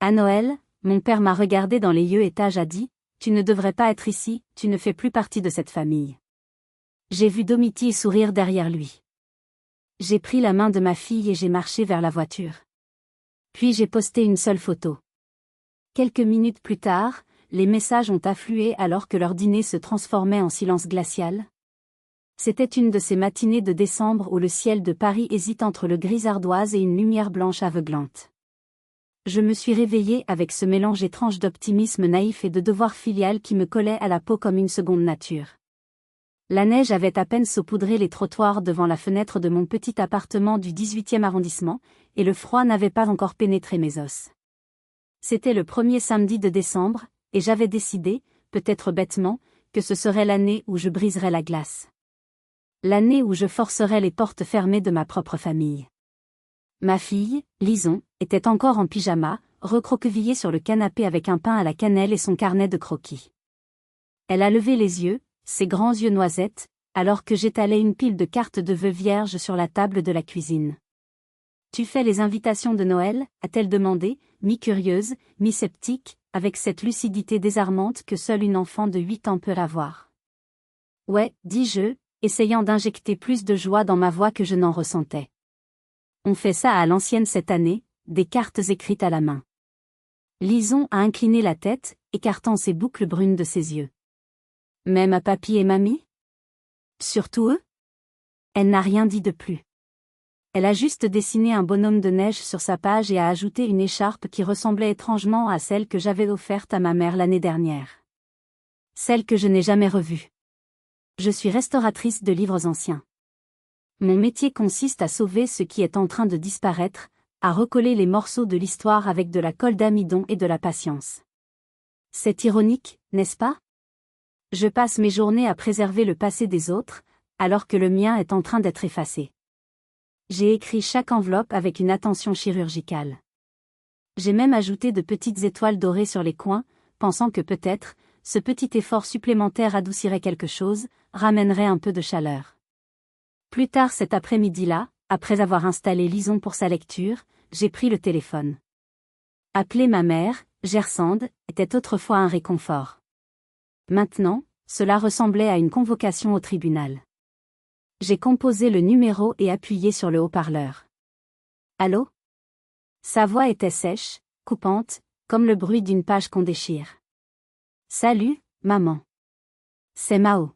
À Noël, mon père m'a regardé dans les yeux et a dit, « Tu ne devrais pas être ici, tu ne fais plus partie de cette famille. » J'ai vu Domiti sourire derrière lui. J'ai pris la main de ma fille et j'ai marché vers la voiture. Puis j'ai posté une seule photo. Quelques minutes plus tard, les messages ont afflué alors que leur dîner se transformait en silence glacial. C'était une de ces matinées de décembre où le ciel de Paris hésite entre le gris ardoise et une lumière blanche aveuglante. Je me suis réveillée avec ce mélange étrange d'optimisme naïf et de devoir filial qui me collait à la peau comme une seconde nature. La neige avait à peine saupoudré les trottoirs devant la fenêtre de mon petit appartement du 18e arrondissement, et le froid n'avait pas encore pénétré mes os. C'était le premier samedi de décembre, et j'avais décidé, peut-être bêtement, que ce serait l'année où je briserais la glace. L'année où je forcerais les portes fermées de ma propre famille. Ma fille, Lison, était encore en pyjama, recroquevillée sur le canapé avec un pain à la cannelle et son carnet de croquis. Elle a levé les yeux, ses grands yeux noisettes, alors que j'étalais une pile de cartes de vœux vierges sur la table de la cuisine. « Tu fais les invitations de Noël ?» a-t-elle demandé, mi-curieuse, mi-sceptique, avec cette lucidité désarmante que seule une enfant de 8 ans peut avoir. « Ouais, dis-je, essayant d'injecter plus de joie dans ma voix que je n'en ressentais. On fait ça à l'ancienne cette année, des cartes écrites à la main. » Lison a incliné la tête, écartant ses boucles brunes de ses yeux. « Même à papy et mamie ? Surtout eux ? » Elle n'a rien dit de plus. Elle a juste dessiné un bonhomme de neige sur sa page et a ajouté une écharpe qui ressemblait étrangement à celle que j'avais offerte à ma mère l'année dernière. Celle que je n'ai jamais revue. Je suis restauratrice de livres anciens. Mon métier consiste à sauver ce qui est en train de disparaître, à recoller les morceaux de l'histoire avec de la colle d'amidon et de la patience. C'est ironique, n'est-ce pas ? Je passe mes journées à préserver le passé des autres, alors que le mien est en train d'être effacé. J'ai écrit chaque enveloppe avec une attention chirurgicale. J'ai même ajouté de petites étoiles dorées sur les coins, pensant que peut-être, ce petit effort supplémentaire adoucirait quelque chose, ramènerait un peu de chaleur. Plus tard cet après-midi-là, après avoir installé Lison pour sa lecture, j'ai pris le téléphone. Appeler ma mère, Gersande, était autrefois un réconfort. Maintenant, cela ressemblait à une convocation au tribunal. J'ai composé le numéro et appuyé sur le haut-parleur. « Allô ?» Sa voix était sèche, coupante, comme le bruit d'une page qu'on déchire. « Salut, maman. C'est Mao.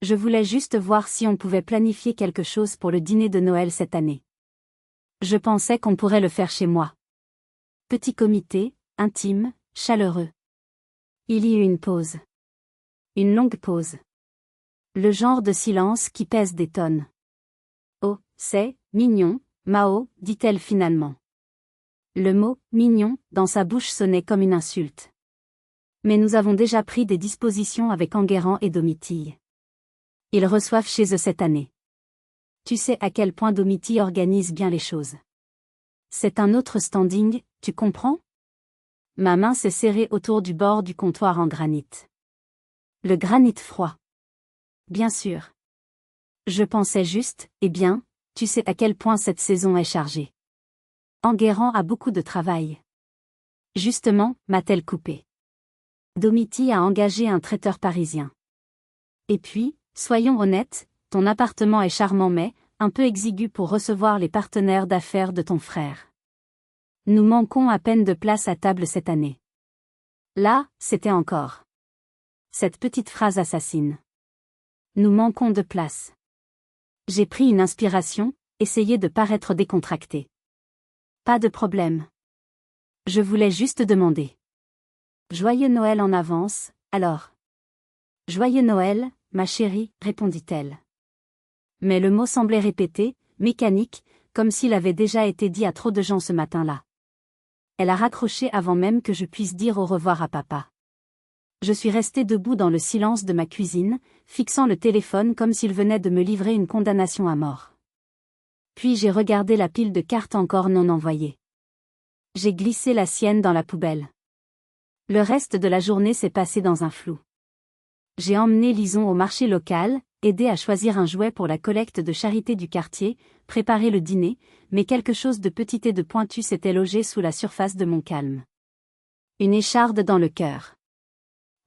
Je voulais juste voir si on pouvait planifier quelque chose pour le dîner de Noël cette année. Je pensais qu'on pourrait le faire chez moi. » Petit comité, intime, chaleureux. Il y eut une pause. Une longue pause. Le genre de silence qui pèse des tonnes. « Oh, c'est mignon, Mao, dit-elle finalement. » Le mot « mignon » dans sa bouche sonnait comme une insulte. Mais nous avons déjà pris des dispositions avec Enguerrand et Domitille. Ils reçoivent chez eux cette année. Tu sais à quel point Domitille organise bien les choses. C'est un autre standing, tu comprends ? Ma main s'est serrée autour du bord du comptoir en granit. Le granit froid. Bien sûr. Je pensais juste, eh bien, tu sais à quel point cette saison est chargée. Enguerrand a beaucoup de travail. Justement, m'a-t-elle coupé. Domitille a engagé un traiteur parisien. Et puis, soyons honnêtes, ton appartement est charmant mais, un peu exigu pour recevoir les partenaires d'affaires de ton frère. Nous manquons à peine de place à table cette année. Là, c'était encore. Cette petite phrase assassine. Nous manquons de place. J'ai pris une inspiration, essayé de paraître décontracté. Pas de problème. Je voulais juste demander. Joyeux Noël en avance, alors. Joyeux Noël, ma chérie, répondit-elle. Mais le mot semblait répété, mécanique, comme s'il avait déjà été dit à trop de gens ce matin-là. Elle a raccroché avant même que je puisse dire au revoir à papa. Je suis restée debout dans le silence de ma cuisine, fixant le téléphone comme s'il venait de me livrer une condamnation à mort. Puis j'ai regardé la pile de cartes encore non envoyées. J'ai glissé la sienne dans la poubelle. Le reste de la journée s'est passé dans un flou. J'ai emmené Lison au marché local, aider à choisir un jouet pour la collecte de charité du quartier, préparer le dîner, mais quelque chose de petit et de pointu s'était logé sous la surface de mon calme. Une écharde dans le cœur.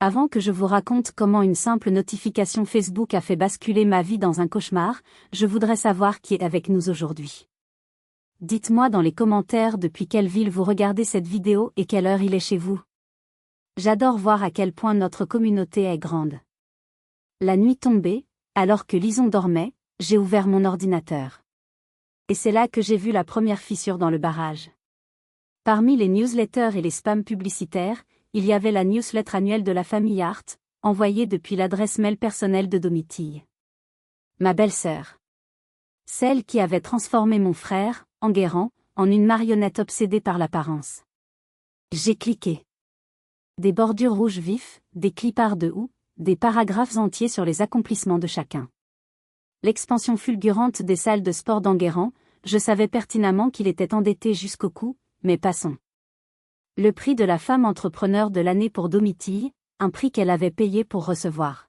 Avant que je vous raconte comment une simple notification Facebook a fait basculer ma vie dans un cauchemar, je voudrais savoir qui est avec nous aujourd'hui. Dites-moi dans les commentaires depuis quelle ville vous regardez cette vidéo et quelle heure il est chez vous. J'adore voir à quel point notre communauté est grande. La nuit tombée, alors que Lison dormait, j'ai ouvert mon ordinateur. Et c'est là que j'ai vu la première fissure dans le barrage. Parmi les newsletters et les spams publicitaires, il y avait la newsletter annuelle de la famille Hart, envoyée depuis l'adresse mail personnelle de Domitille. Ma belle-sœur. Celle qui avait transformé mon frère, Enguerrand, en une marionnette obsédée par l'apparence. J'ai cliqué. Des bordures rouges vifs, des clipards de houx, des paragraphes entiers sur les accomplissements de chacun. L'expansion fulgurante des salles de sport d'Enguerrand, je savais pertinemment qu'il était endetté jusqu'au cou, mais passons. Le prix de la femme entrepreneur de l'année pour Domitille, un prix qu'elle avait payé pour recevoir.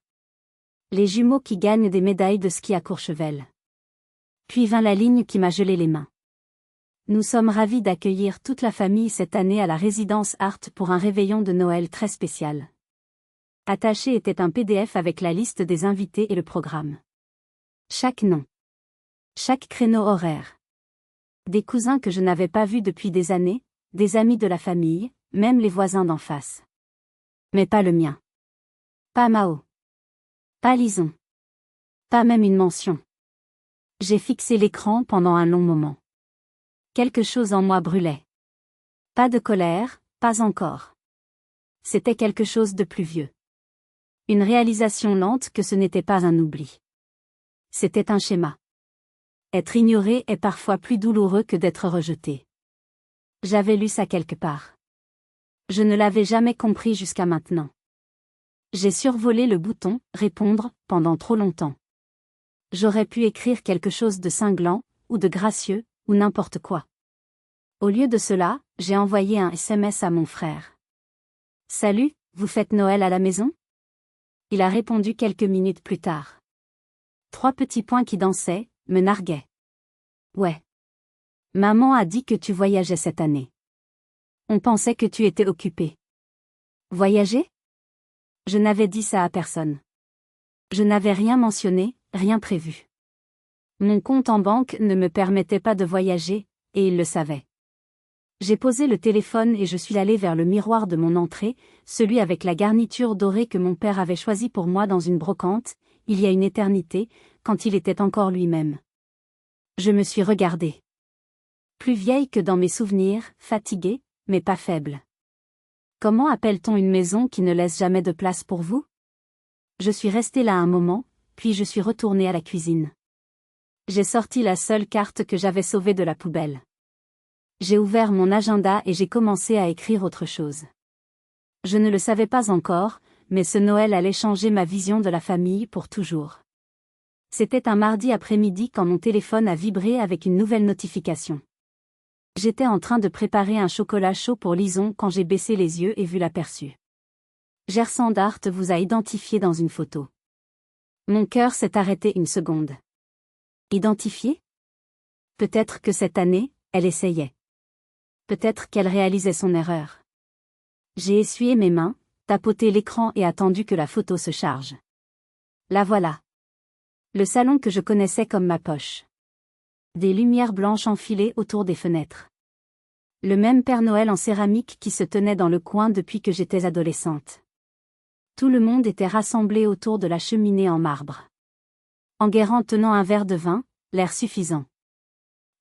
Les jumeaux qui gagnent des médailles de ski à Courchevel. Puis vint la ligne qui m'a gelé les mains. Nous sommes ravis d'accueillir toute la famille cette année à la résidence Hart pour un réveillon de Noël très spécial. Attaché était un PDF avec la liste des invités et le programme. Chaque nom. Chaque créneau horaire. Des cousins que je n'avais pas vus depuis des années, des amis de la famille, même les voisins d'en face. Mais pas le mien. Pas Mao. Pas Lison. Pas même une mention. J'ai fixé l'écran pendant un long moment. Quelque chose en moi brûlait. Pas de colère, pas encore. C'était quelque chose de plus vieux. Une réalisation lente que ce n'était pas un oubli. C'était un schéma. Être ignoré est parfois plus douloureux que d'être rejeté. J'avais lu ça quelque part. Je ne l'avais jamais compris jusqu'à maintenant. J'ai survolé le bouton « Répondre » pendant trop longtemps. J'aurais pu écrire quelque chose de cinglant, ou de gracieux, ou n'importe quoi. Au lieu de cela, j'ai envoyé un SMS à mon frère. « Salut, vous faites Noël à la maison ?» Il a répondu quelques minutes plus tard. 3 petits points qui dansaient, me narguaient. « Ouais. Maman a dit que tu voyageais cette année. On pensait que tu étais occupé. » Voyager ? Je n'avais dit ça à personne. Je n'avais rien mentionné, rien prévu. Mon compte en banque ne me permettait pas de voyager, et il le savait. J'ai posé le téléphone et je suis allé vers le miroir de mon entrée, celui avec la garniture dorée que mon père avait choisi pour moi dans une brocante, il y a une éternité, quand il était encore lui-même. Je me suis regardée. Plus vieille que dans mes souvenirs, fatiguée, mais pas faible. Comment appelle-t-on une maison qui ne laisse jamais de place pour vous ? Je suis restée là un moment, puis je suis retournée à la cuisine. J'ai sorti la seule carte que j'avais sauvée de la poubelle. J'ai ouvert mon agenda et j'ai commencé à écrire autre chose. Je ne le savais pas encore, mais ce Noël allait changer ma vision de la famille pour toujours. C'était un mardi après-midi quand mon téléphone a vibré avec une nouvelle notification. J'étais en train de préparer un chocolat chaud pour Lison quand j'ai baissé les yeux et vu l'aperçu. Gerson Hart vous a identifié dans une photo. Mon cœur s'est arrêté une seconde. Identifié ? Peut-être que cette année, elle essayait. Peut-être qu'elle réalisait son erreur. J'ai essuyé mes mains, tapoté l'écran et attendu que la photo se charge. La voilà. Le salon que je connaissais comme ma poche. Des lumières blanches enfilées autour des fenêtres. Le même Père Noël en céramique qui se tenait dans le coin depuis que j'étais adolescente. Tout le monde était rassemblé autour de la cheminée en marbre. Enguerrand tenant un verre de vin, l'air suffisant.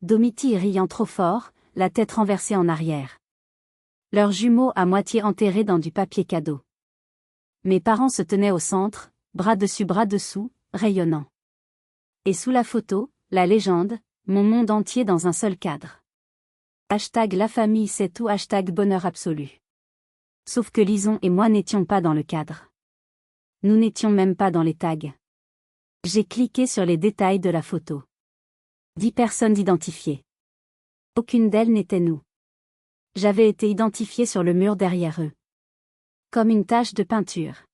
Domitille riant trop fort, la tête renversée en arrière. Leurs jumeaux à moitié enterrés dans du papier cadeau. Mes parents se tenaient au centre, bras dessus bras dessous, rayonnants. Et sous la photo, la légende, mon monde entier dans un seul cadre. Hashtag la famille c'est tout, hashtag bonheur absolu. Sauf que Lison et moi n'étions pas dans le cadre. Nous n'étions même pas dans les tags. J'ai cliqué sur les détails de la photo. 10 personnes identifiées. Aucune d'elles n'était nous. J'avais été identifiée sur le mur derrière eux. Comme une tache de peinture.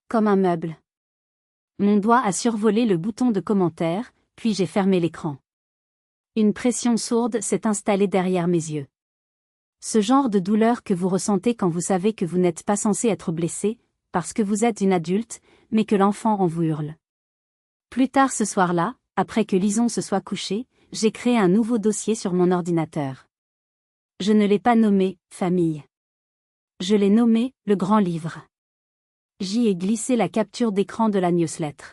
Comme un meuble. Mon doigt a survolé le bouton de commentaire, puis j'ai fermé l'écran. Une pression sourde s'est installée derrière mes yeux. Ce genre de douleur que vous ressentez quand vous savez que vous n'êtes pas censé être blessé, parce que vous êtes une adulte, mais que l'enfant en vous hurle. Plus tard ce soir-là, après que Lison se soit couchée, j'ai créé un nouveau dossier sur mon ordinateur. Je ne l'ai pas nommé « Famille ». Je l'ai nommé « Le Grand Livre ». J'y ai glissé la capture d'écran de la newsletter.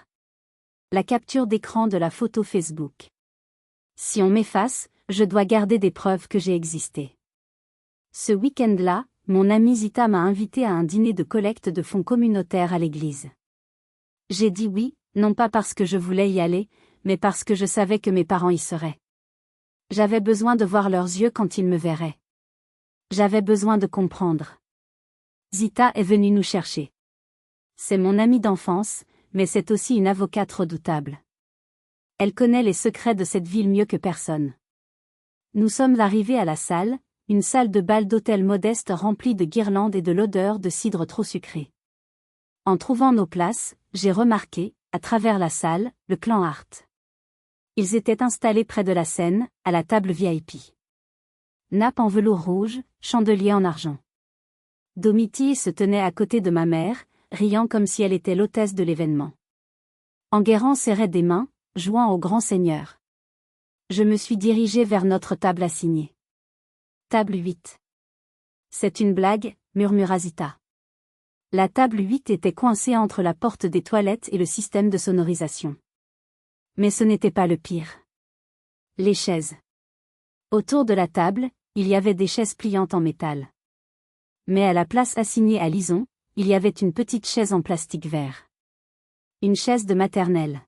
La capture d'écran de la photo Facebook. Si on m'efface, je dois garder des preuves que j'ai existé. Ce week-end-là, mon amie Zita m'a invité à un dîner de collecte de fonds communautaires à l'église. J'ai dit oui, non pas parce que je voulais y aller, mais parce que je savais que mes parents y seraient. J'avais besoin de voir leurs yeux quand ils me verraient. J'avais besoin de comprendre. Zita est venue nous chercher. C'est mon amie d'enfance, mais c'est aussi une avocate redoutable. Elle connaît les secrets de cette ville mieux que personne. Nous sommes arrivés à la salle, une salle de bal d'hôtel modeste remplie de guirlandes et de l'odeur de cidre trop sucré. En trouvant nos places, j'ai remarqué, à travers la salle, le clan Hart. Ils étaient installés près de la scène, à la table VIP. Nappe en velours rouge, chandelier en argent. Domiti se tenait à côté de ma mère, riant comme si elle était l'hôtesse de l'événement. Enguerrand serrait des mains, jouant au grand seigneur. Je me suis dirigée vers notre table assignée. Table 8. C'est une blague, murmura Zita. La table 8 était coincée entre la porte des toilettes et le système de sonorisation. Mais ce n'était pas le pire. Les chaises. Autour de la table, il y avait des chaises pliantes en métal. Mais à la place assignée à Lison, il y avait une petite chaise en plastique vert. Une chaise de maternelle.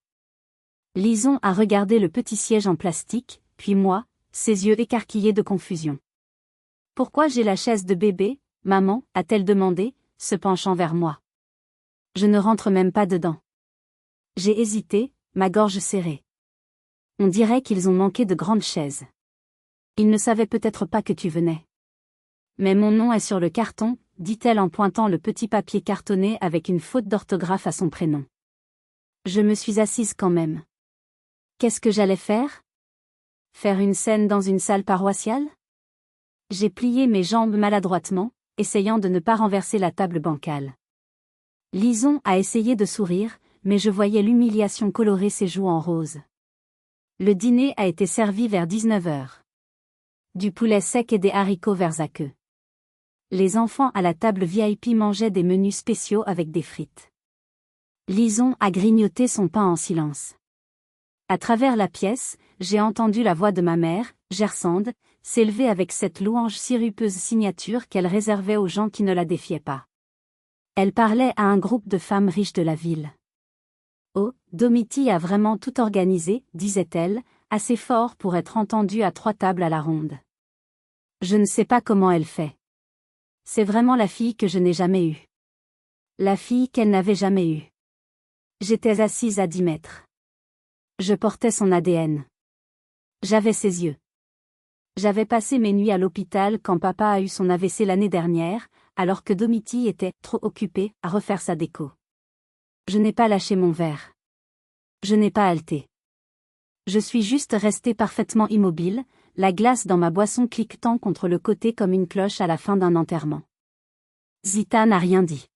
Lison a regardé le petit siège en plastique, puis moi, ses yeux écarquillés de confusion. « Pourquoi j'ai la chaise de bébé, maman ?» a-t-elle demandé, se penchant vers moi. Je ne rentre même pas dedans. J'ai hésité, ma gorge serrée. On dirait qu'ils ont manqué de grandes chaises. Ils ne savaient peut-être pas que tu venais. Mais mon nom est sur le carton, dit-elle en pointant le petit papier cartonné avec une faute d'orthographe à son prénom. Je me suis assise quand même. Qu'est-ce que j'allais faire? Faire une scène dans une salle paroissiale? J'ai plié mes jambes maladroitement, essayant de ne pas renverser la table bancale. Lison a essayé de sourire, mais je voyais l'humiliation colorer ses joues en rose. Le dîner a été servi vers 19h. Du poulet sec et des haricots verts à queue. Les enfants à la table VIP mangeaient des menus spéciaux avec des frites. Lison a grignoté son pain en silence. À travers la pièce, j'ai entendu la voix de ma mère, Gersande, s'élever avec cette louange sirupeuse signature qu'elle réservait aux gens qui ne la défiaient pas. Elle parlait à un groupe de femmes riches de la ville. « Oh, Domiti a vraiment tout organisé, » disait-elle, assez fort pour être entendue à 3 tables à la ronde. Je ne sais pas comment elle fait. C'est vraiment la fille que je n'ai jamais eue. La fille qu'elle n'avait jamais eue. J'étais assise à 10 mètres. Je portais son ADN. J'avais ses yeux. J'avais passé mes nuits à l'hôpital quand papa a eu son AVC l'année dernière, alors que Domiti était trop occupé à refaire sa déco. Je n'ai pas lâché mon verre. Je n'ai pas halté. Je suis juste restée parfaitement immobile, la glace dans ma boisson cliquetant contre le côté comme une cloche à la fin d'un enterrement. Zita n'a rien dit.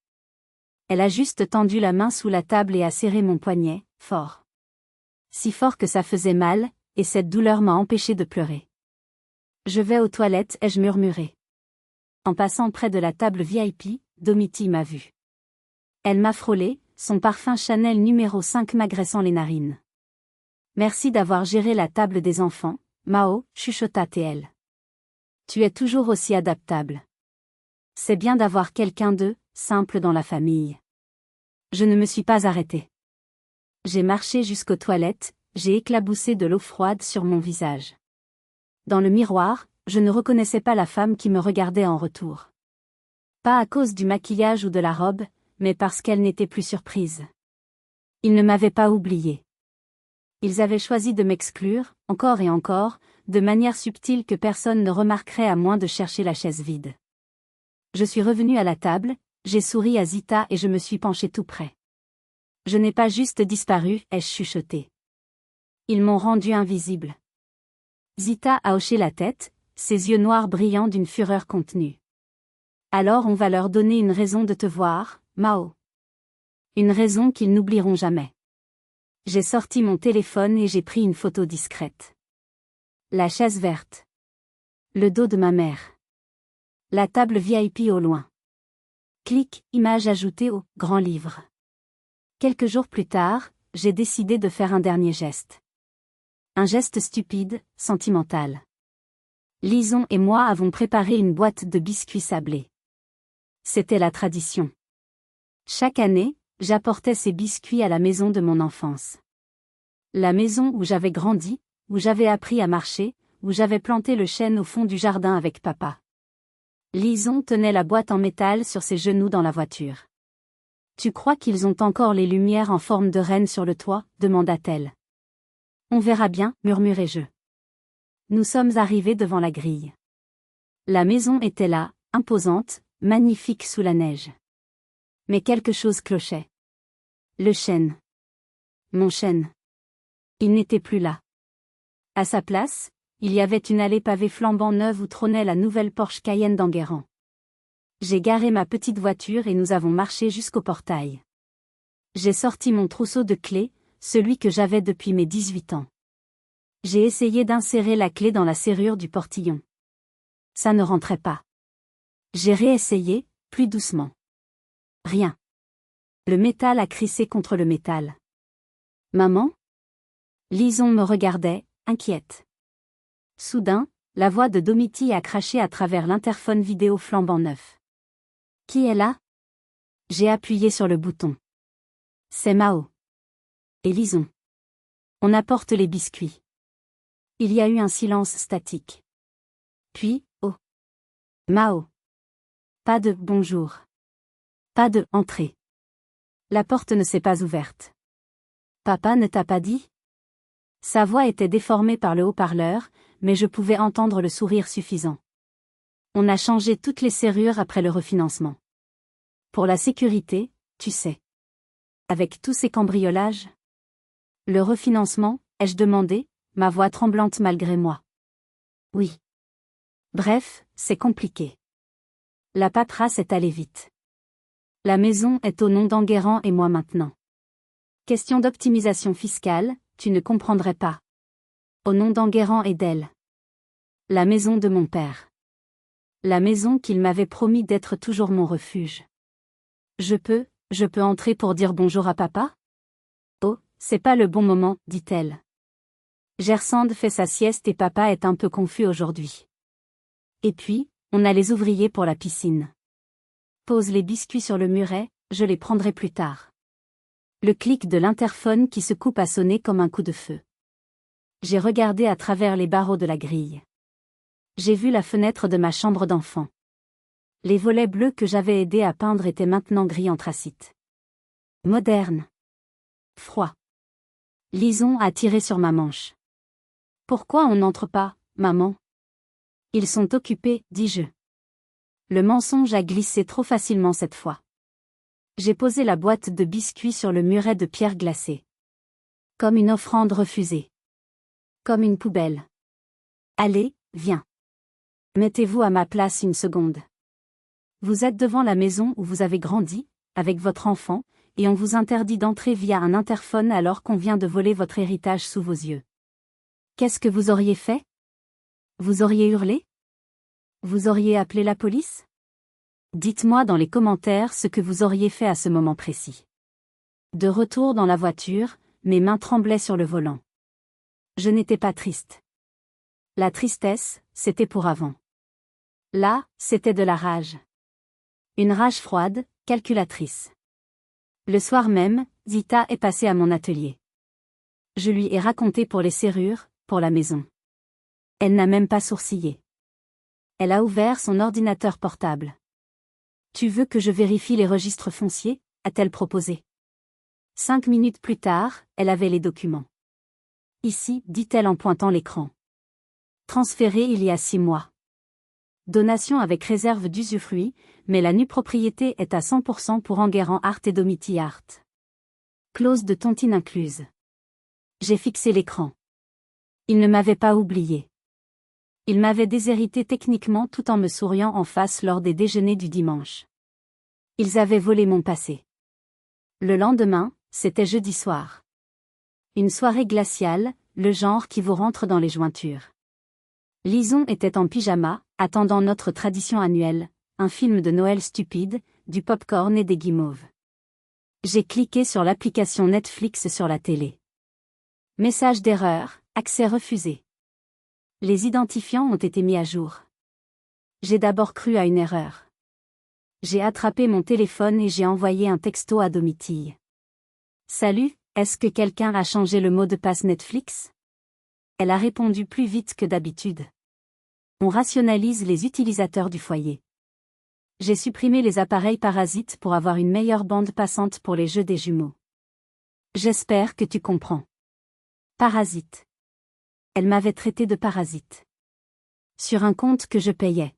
Elle a juste tendu la main sous la table et a serré mon poignet, fort. Si fort que ça faisait mal, et cette douleur m'a empêché de pleurer. Je vais aux toilettes, ai-je murmuré. En passant près de la table VIP, Domiti m'a vue. Elle m'a frôlé, son parfum Chanel numéro 5 m'agressant les narines. Merci d'avoir géré la table des enfants, Mao, chuchota-t-elle. Tu es toujours aussi adaptable. C'est bien d'avoir quelqu'un de simple dans la famille. Je ne me suis pas arrêtée. J'ai marché jusqu'aux toilettes, j'ai éclaboussé de l'eau froide sur mon visage. Dans le miroir, je ne reconnaissais pas la femme qui me regardait en retour. Pas à cause du maquillage ou de la robe, mais parce qu'elle n'était plus surprise. Ils ne m'avaient pas oublié. Ils avaient choisi de m'exclure, encore et encore, de manière subtile que personne ne remarquerait à moins de chercher la chaise vide. Je suis revenue à la table, j'ai souri à Zita et je me suis penchée tout près. Je n'ai pas juste disparu, ai-je chuchoté. Ils m'ont rendu invisible. Zita a hoché la tête, ses yeux noirs brillant d'une fureur contenue. Alors on va leur donner une raison de te voir, Mao. Une raison qu'ils n'oublieront jamais. J'ai sorti mon téléphone et j'ai pris une photo discrète. La chaise verte. Le dos de ma mère. La table VIP au loin. Clic, image ajoutée au grand livre. Quelques jours plus tard, j'ai décidé de faire un dernier geste. Un geste stupide, sentimental. Lison et moi avons préparé une boîte de biscuits sablés. C'était la tradition. Chaque année, j'apportais ces biscuits à la maison de mon enfance. La maison où j'avais grandi, où j'avais appris à marcher, où j'avais planté le chêne au fond du jardin avec papa. Lison tenait la boîte en métal sur ses genoux dans la voiture. « Tu crois qu'ils ont encore les lumières en forme de reine sur le toit ?» demanda-t-elle. « On verra bien, murmurai-je. Nous sommes arrivés devant la grille. La maison était là, imposante, magnifique sous la neige. Mais quelque chose clochait. Le chêne. Mon chêne. Il n'était plus là. À sa place, il y avait une allée pavée flambant neuve où trônait la nouvelle Porsche Cayenne d'Enguerrand. J'ai garé ma petite voiture et nous avons marché jusqu'au portail. J'ai sorti mon trousseau de clés, celui que j'avais depuis mes 18 ans. J'ai essayé d'insérer la clé dans la serrure du portillon. Ça ne rentrait pas. J'ai réessayé, plus doucement. Rien. Le métal a crissé contre le métal. Maman ? Lison me regardait, inquiète. Soudain, la voix de Domiti a craché à travers l'interphone vidéo flambant neuf. Qui est là ? J'ai appuyé sur le bouton. C'est Mao. Et Lison. On apporte les biscuits. Il y a eu un silence statique. Puis, oh. Mao. Pas de bonjour. Pas de entrée. La porte ne s'est pas ouverte. Papa ne t'a pas dit ? Sa voix était déformée par le haut-parleur, mais je pouvais entendre le sourire suffisant. On a changé toutes les serrures après le refinancement. Pour la sécurité, tu sais. Avec tous ces cambriolages. Le refinancement, ai-je demandé, ma voix tremblante malgré moi. Oui. Bref, c'est compliqué. La paperasse est allée vite. La maison est au nom d'Enguerrand et moi maintenant. Question d'optimisation fiscale, tu ne comprendrais pas. Au nom d'Enguerrand et d'elle. La maison de mon père. La maison qu'il m'avait promis d'être toujours mon refuge. Je peux entrer pour dire bonjour à papa ? Oh, c'est pas le bon moment, dit-elle. Gersand fait sa sieste et papa est un peu confus aujourd'hui. Et puis, on a les ouvriers pour la piscine. Pose les biscuits sur le muret, je les prendrai plus tard. Le clic de l'interphone qui se coupe a sonné comme un coup de feu. J'ai regardé à travers les barreaux de la grille. J'ai vu la fenêtre de ma chambre d'enfant. Les volets bleus que j'avais aidé à peindre étaient maintenant gris anthracite. Moderne. Froid. Lison a tiré sur ma manche. Pourquoi on n'entre pas, maman ? Ils sont occupés, dis-je. Le mensonge a glissé trop facilement cette fois. J'ai posé la boîte de biscuits sur le muret de pierre glacée. Comme une offrande refusée. Comme une poubelle. Allez, viens. Mettez-vous à ma place une seconde. Vous êtes devant la maison où vous avez grandi, avec votre enfant, et on vous interdit d'entrer via un interphone alors qu'on vient de voler votre héritage sous vos yeux. Qu'est-ce que vous auriez fait ? Vous auriez hurlé ? Vous auriez appelé la police ? Dites-moi dans les commentaires ce que vous auriez fait à ce moment précis. De retour dans la voiture, mes mains tremblaient sur le volant. Je n'étais pas triste. La tristesse, c'était pour avant. Là, c'était de la rage. Une rage froide, calculatrice. Le soir même, Zita est passée à mon atelier. Je lui ai raconté pour les serrures, pour la maison. Elle n'a même pas sourcillé. Elle a ouvert son ordinateur portable. Tu veux que je vérifie les registres fonciers ? A-t-elle proposé. 5 minutes plus tard, elle avait les documents. Ici, dit-elle en pointant l'écran. Transféré il y a 6 mois. Donation avec réserve d'usufruit, mais la nue propriété est à 100% pour Enguerrand Art et Domiti Art. Clause de tontine incluse. J'ai fixé l'écran. Il ne m'avait pas oublié. Il m'avait déshérité techniquement tout en me souriant en face lors des déjeuners du dimanche. Ils avaient volé mon passé. Le lendemain, c'était jeudi soir. Une soirée glaciale, le genre qui vous rentre dans les jointures. Lison était en pyjama, attendant notre tradition annuelle, un film de Noël stupide, du pop-corn et des guimauves. J'ai cliqué sur l'application Netflix sur la télé. Message d'erreur, accès refusé. Les identifiants ont été mis à jour. J'ai d'abord cru à une erreur. J'ai attrapé mon téléphone et j'ai envoyé un texto à Domitille. Salut, est-ce que quelqu'un a changé le mot de passe Netflix? Elle a répondu plus vite que d'habitude. On rationalise les utilisateurs du foyer. J'ai supprimé les appareils parasites pour avoir une meilleure bande passante pour les jeux des jumeaux. J'espère que tu comprends. Parasite. Elle m'avait traité de parasite. Sur un compte que je payais.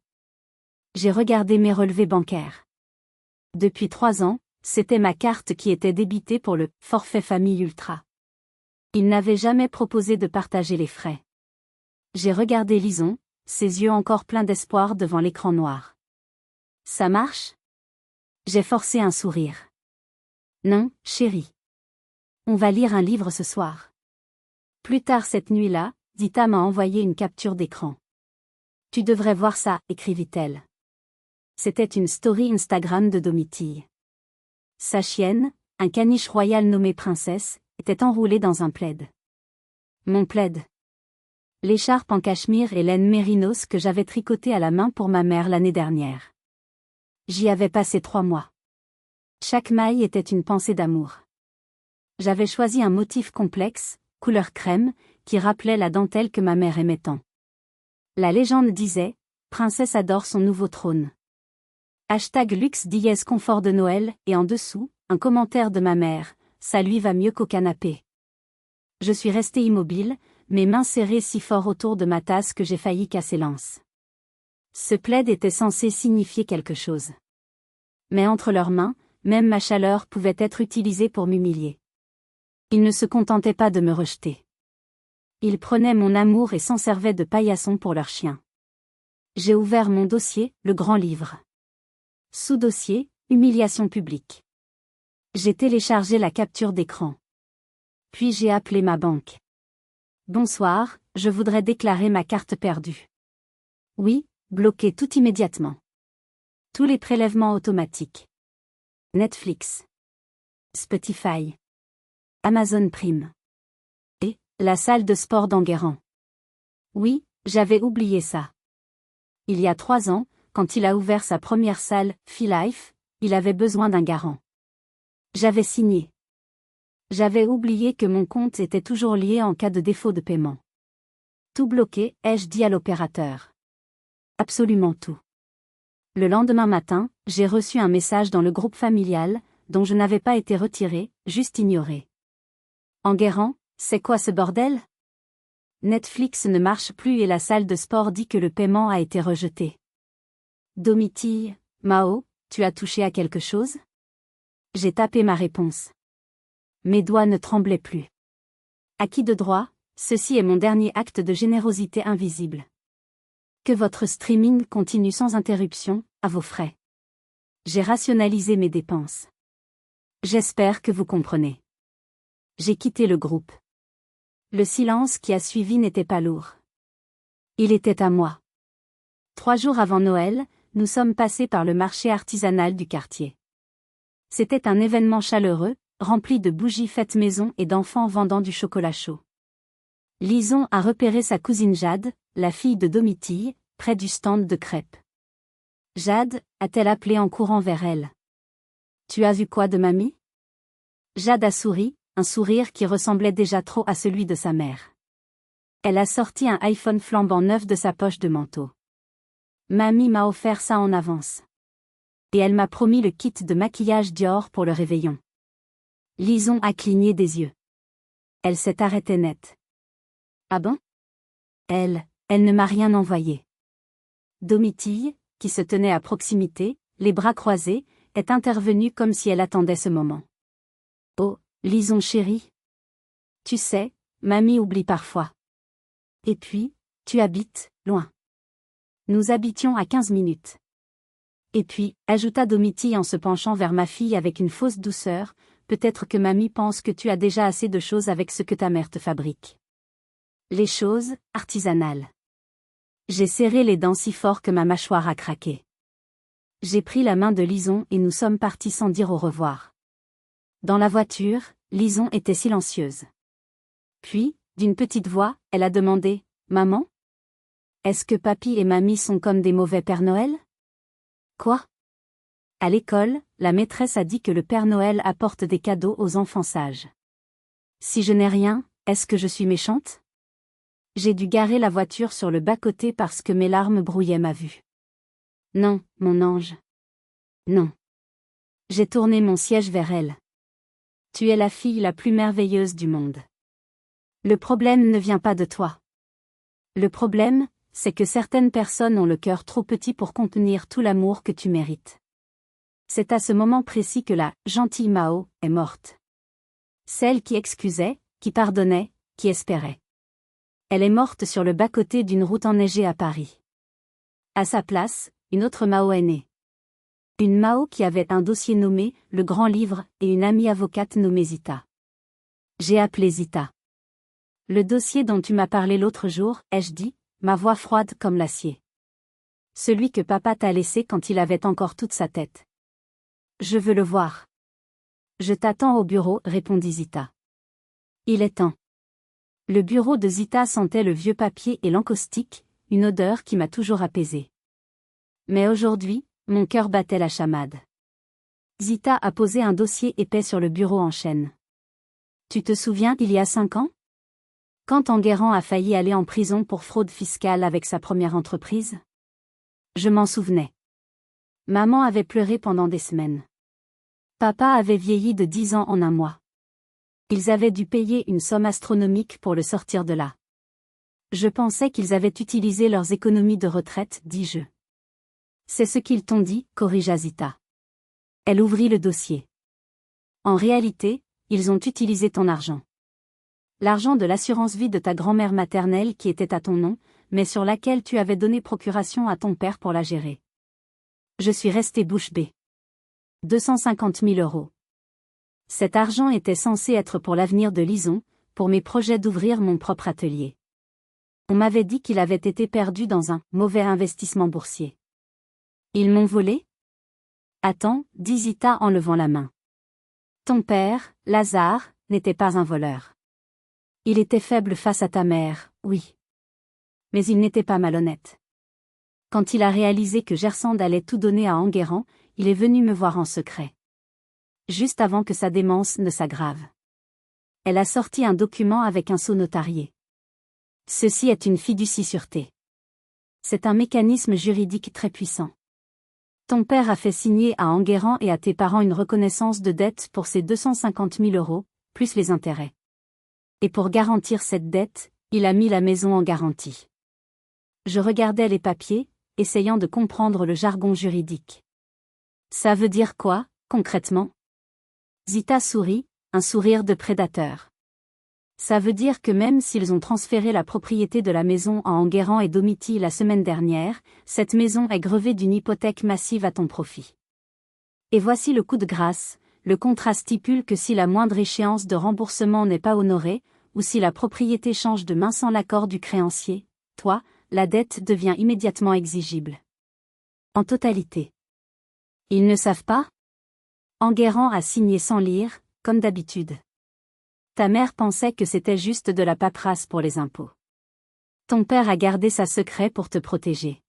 J'ai regardé mes relevés bancaires. Depuis 3 ans, c'était ma carte qui était débitée pour le forfait famille ultra. Il n'avait jamais proposé de partager les frais. J'ai regardé Lison, ses yeux encore pleins d'espoir devant l'écran noir. Ça marche? J'ai forcé un sourire. Non, chérie. On va lire un livre ce soir. Plus tard cette nuit-là, Dita m'a envoyé une capture d'écran. Tu devrais voir ça, écrivit-elle. C'était une story Instagram de Domitille. Sa chienne, un caniche royal nommé Princesse, était enroulée dans un plaid. Mon plaid. L'écharpe en cachemire et laine mérinos que j'avais tricotée à la main pour ma mère l'année dernière. J'y avais passé 3 mois. Chaque maille était une pensée d'amour. J'avais choisi un motif complexe, couleur crème, qui rappelait la dentelle que ma mère aimait tant. La légende disait, Princesse adore son nouveau trône. #luxe dièse confort de Noël, et en dessous, un commentaire de ma mère, ça lui va mieux qu'au canapé. Je suis restée immobile, mes mains serrées si fort autour de ma tasse que j'ai failli casser l'anse. Ce plaid était censé signifier quelque chose. Mais entre leurs mains, même ma chaleur pouvait être utilisée pour m'humilier. Ils ne se contentaient pas de me rejeter. Ils prenaient mon amour et s'en servaient de paillasson pour leur chien. J'ai ouvert mon dossier, le grand livre. Sous-dossier, humiliation publique. J'ai téléchargé la capture d'écran. Puis j'ai appelé ma banque. Bonsoir, je voudrais déclarer ma carte perdue. Oui, bloquer tout immédiatement. Tous les prélèvements automatiques. Netflix. Spotify. Amazon Prime. Et, la salle de sport d'Enguerrand. Oui, j'avais oublié ça. Il y a 3 ans, quand il a ouvert sa première salle, Life, il avait besoin d'un garant. J'avais signé. J'avais oublié que mon compte était toujours lié en cas de défaut de paiement. Tout bloqué, ai-je dit à l'opérateur. Absolument tout. Le lendemain matin, j'ai reçu un message dans le groupe familial, dont je n'avais pas été retiré, juste ignoré. Enguerrand, c'est quoi ce bordel? Netflix ne marche plus et la salle de sport dit que le paiement a été rejeté. Domitille, Mao, tu as touché à quelque chose? J'ai tapé ma réponse. Mes doigts ne tremblaient plus. À qui de droit, ceci est mon dernier acte de générosité invisible. Que votre streaming continue sans interruption, à vos frais. J'ai rationalisé mes dépenses. J'espère que vous comprenez. J'ai quitté le groupe. Le silence qui a suivi n'était pas lourd. Il était à moi. 3 jours avant Noël, nous sommes passés par le marché artisanal du quartier. C'était un événement chaleureux, rempli de bougies faites maison et d'enfants vendant du chocolat chaud. Lison a repéré sa cousine Jade, la fille de Domitille, près du stand de crêpes. Jade, a-t-elle appelé en courant vers elle. Tu as vu quoi de mamie? Jade a souri, un sourire qui ressemblait déjà trop à celui de sa mère. Elle a sorti un iPhone flambant neuf de sa poche de manteau. Mamie m'a offert ça en avance. Et elle m'a promis le kit de maquillage Dior pour le réveillon. Lison a cligné des yeux. Elle s'est arrêtée net. Ah bon? Elle ne m'a rien envoyé. Domitille, qui se tenait à proximité, les bras croisés, est intervenue comme si elle attendait ce moment. Oh, Lison chérie. Tu sais, mamie oublie parfois. Et puis, tu habites, loin. Nous habitions à 15 minutes. Et puis, ajouta Domiti en se penchant vers ma fille avec une fausse douceur, peut-être que mamie pense que tu as déjà assez de choses avec ce que ta mère te fabrique. Les choses, artisanales. J'ai serré les dents si fort que ma mâchoire a craqué. J'ai pris la main de Lison et nous sommes partis sans dire au revoir. Dans la voiture, Lison était silencieuse. Puis, d'une petite voix, elle a demandé « Maman ? Est-ce que papy et mamie sont comme des mauvais Père Noël ?» Quoi ? À l'école, la maîtresse a dit que le Père Noël apporte des cadeaux aux enfants sages. Si je n'ai rien, est-ce que je suis méchante ? J'ai dû garer la voiture sur le bas-côté parce que mes larmes brouillaient ma vue. Non, mon ange. Non. J'ai tourné mon siège vers elle. Tu es la fille la plus merveilleuse du monde. Le problème ne vient pas de toi. Le problème, c'est que certaines personnes ont le cœur trop petit pour contenir tout l'amour que tu mérites. C'est à ce moment précis que la gentille Mao est morte. Celle qui excusait, qui pardonnait, qui espérait. Elle est morte sur le bas-côté d'une route enneigée à Paris. À sa place, une autre Mao est née. Une Mao qui avait un dossier nommé « Le Grand Livre » et une amie avocate nommée Zita. J'ai appelé Zita. Le dossier dont tu m'as parlé l'autre jour, ai-je dit, ma voix froide comme l'acier. Celui que papa t'a laissé quand il avait encore toute sa tête. Je veux le voir. Je t'attends au bureau, répondit Zita. Il est temps. Le bureau de Zita sentait le vieux papier et l'encaustique, une odeur qui m'a toujours apaisée. Mais aujourd'hui, mon cœur battait la chamade. Zita a posé un dossier épais sur le bureau en chêne. Tu te souviens il y a 5 ans ? Quand Enguerrand a failli aller en prison pour fraude fiscale avec sa première entreprise ? Je m'en souvenais. Maman avait pleuré pendant des semaines. Papa avait vieilli de 10 ans en un mois. Ils avaient dû payer une somme astronomique pour le sortir de là. Je pensais qu'ils avaient utilisé leurs économies de retraite, dis-je. C'est ce qu'ils t'ont dit, corrigea Zita. Elle ouvrit le dossier. En réalité, ils ont utilisé ton argent. L'argent de l'assurance vie de ta grand-mère maternelle qui était à ton nom, mais sur laquelle tu avais donné procuration à ton père pour la gérer. Je suis restée bouche bée. 250 000 €. Cet argent était censé être pour l'avenir de Lison, pour mes projets d'ouvrir mon propre atelier. On m'avait dit qu'il avait été perdu dans un mauvais investissement boursier. Ils m'ont volé ? Attends, dit Zita en levant la main. Ton père, Lazare, n'était pas un voleur. Il était faible face à ta mère, oui. Mais il n'était pas malhonnête. Quand il a réalisé que Gersande allait tout donner à Enguerrand, il est venu me voir en secret. Juste avant que sa démence ne s'aggrave. Elle a sorti un document avec un sceau notarié. Ceci est une fiducie-sûreté. C'est un mécanisme juridique très puissant. Ton père a fait signer à Enguerrand et à tes parents une reconnaissance de dette pour ces 250 000 €, plus les intérêts. Et pour garantir cette dette, il a mis la maison en garantie. Je regardais les papiers, essayant de comprendre le jargon juridique. Ça veut dire quoi, concrètement ? Zita sourit, un sourire de prédateur. Ça veut dire que même s'ils ont transféré la propriété de la maison à Enguerrand et Domiti la semaine dernière, cette maison est grevée d'une hypothèque massive à ton profit. Et voici le coup de grâce, le contrat stipule que si la moindre échéance de remboursement n'est pas honorée, ou si la propriété change de main sans l'accord du créancier, toi, la dette devient immédiatement exigible. En totalité. Ils ne savent pas ? Enguerrand a signé sans lire, comme d'habitude. Ta mère pensait que c'était juste de la paperasse pour les impôts. Ton père a gardé ça secret pour te protéger.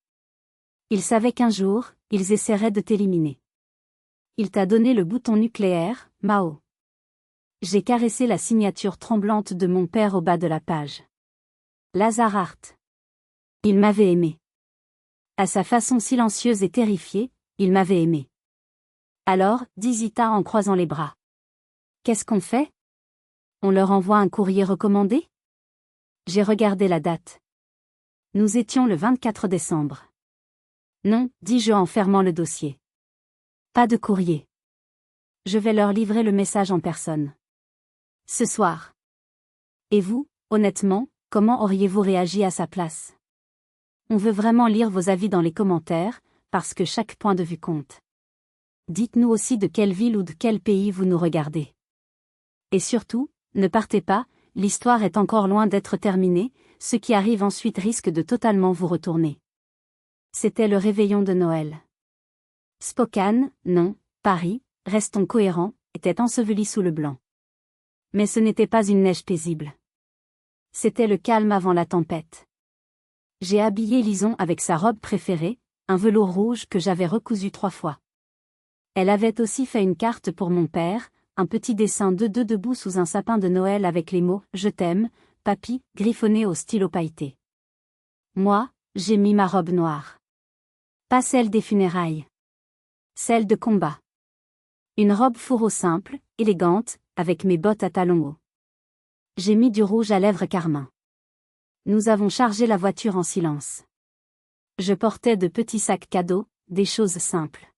Il savait qu'un jour, ils essaieraient de t'éliminer. Il t'a donné le bouton nucléaire, Mao. J'ai caressé la signature tremblante de mon père au bas de la page. Lazare Hart. Il m'avait aimé. À sa façon silencieuse et terrifiée, il m'avait aimé. Alors, dit Zita en croisant les bras. Qu'est-ce qu'on fait ? On leur envoie un courrier recommandé ? J'ai regardé la date. Nous étions le 24 décembre. Non, dis-je en fermant le dossier. Pas de courrier. Je vais leur livrer le message en personne. Ce soir. Et vous, honnêtement, comment auriez-vous réagi à sa place? On veut vraiment lire vos avis dans les commentaires, parce que chaque point de vue compte. Dites-nous aussi de quelle ville ou de quel pays vous nous regardez. Et surtout, ne partez pas, l'histoire est encore loin d'être terminée, ce qui arrive ensuite risque de totalement vous retourner. C'était le réveillon de Noël. Spokane, non, Paris, restons cohérents, était enseveli sous le blanc. Mais ce n'était pas une neige paisible. C'était le calme avant la tempête. J'ai habillé Lison avec sa robe préférée, un velours rouge que j'avais recousu 3 fois. Elle avait aussi fait une carte pour mon père, un petit dessin de deux debout sous un sapin de Noël avec les mots « Je t'aime, papy » griffonnés au stylo pailleté. Moi, j'ai mis ma robe noire. Pas celle des funérailles. Celle de combat. Une robe fourreau simple, élégante, avec mes bottes à talons hauts. J'ai mis du rouge à lèvres carmin. Nous avons chargé la voiture en silence. Je portais de petits sacs cadeaux, des choses simples.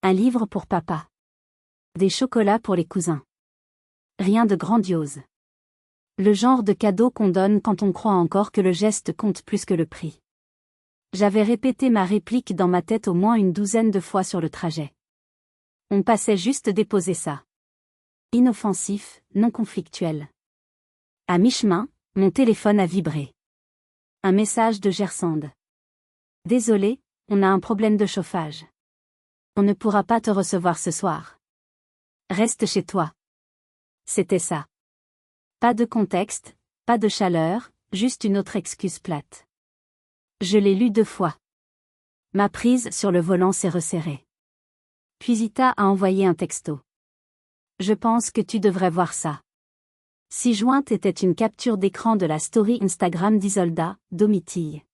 Un livre pour papa. Des chocolats pour les cousins. Rien de grandiose. Le genre de cadeau qu'on donne quand on croit encore que le geste compte plus que le prix. J'avais répété ma réplique dans ma tête au moins une douzaine de fois sur le trajet. On passait juste déposer ça. Inoffensif, non conflictuel. À mi-chemin, mon téléphone a vibré. Un message de Gersande. Désolé, on a un problème de chauffage. On ne pourra pas te recevoir ce soir. Reste chez toi. C'était ça. Pas de contexte, pas de chaleur, juste une autre excuse plate. Je l'ai lu 2 fois. Ma prise sur le volant s'est resserrée. Puis Ita a envoyé un texto. Je pense que tu devrais voir ça. Si jointe était une capture d'écran de la story Instagram d'Isolda, Domitille.